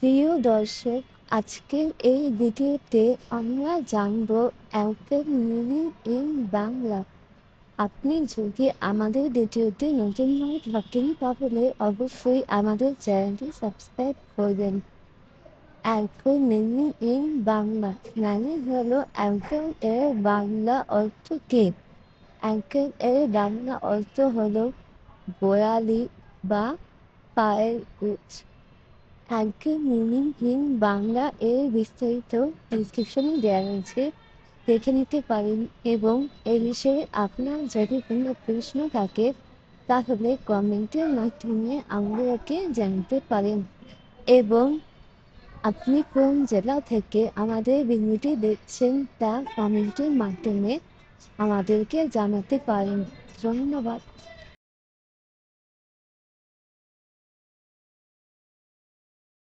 প্রিয় দর্শক, আজকের এই ভিডিওতে আমরা জানব অ্যাঙ্কেল মিনিং ইন বাংলা। আপনি যদি আমাদের ভিডিওতে নতুন হয়ে থাকেন তাহলে অবশ্যই আমাদের চ্যানেলটি সাবস্ক্রাইব করবেন। অ্যাঙ্কেল মিনিং ইন বাংলা মানে হলো অ্যাঙ্কেল এর বাংলা অর্থ কী? অ্যাঙ্কেল এর বাংলা অর্থ হলো গোড়ালি বা পায়ের উৎস। অ্যাঙ্কেল মিনিং ইন বাংলা এর বিস্তারিত ডিসক্রিপশনে দেওয়া রয়েছে, দেখে নিতে পারেন। এবং এ বিষয়ে আপনার যদি কোনো প্রশ্ন থাকে তাহলে কমেন্টের মাধ্যমে আমাদেরকে জানাতে পারেন। এবং আপনি কোন জেলা থেকে আমাদের ভিডিওটি দেখছেন তা কমেন্টের মাধ্যমে আমাদেরকে জানাতে পারেন। ধন্যবাদ।